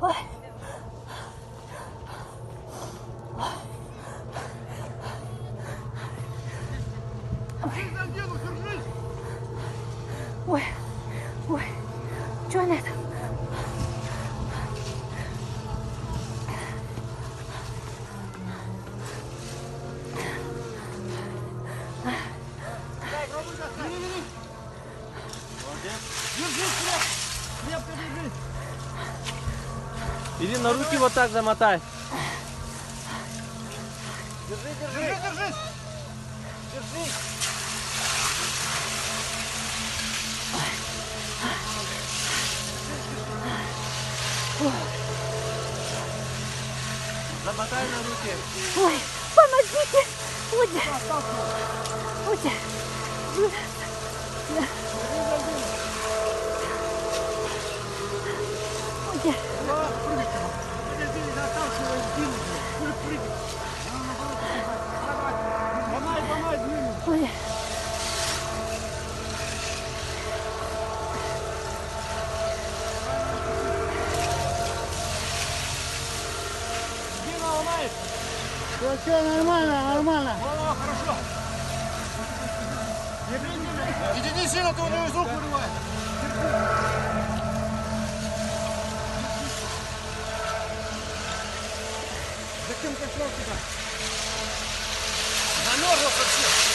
Ой. Ой, ой, что нет? Иди на руки вот так замотай. Держись! Держись! Замотай на руки. Ой, помогите! Удя! Удя! Удя! Удя! Все нормально, нормально. О, хорошо. Не сильно, то у него из рук вырывает. Зачем кошел сюда? Замерзла совсем.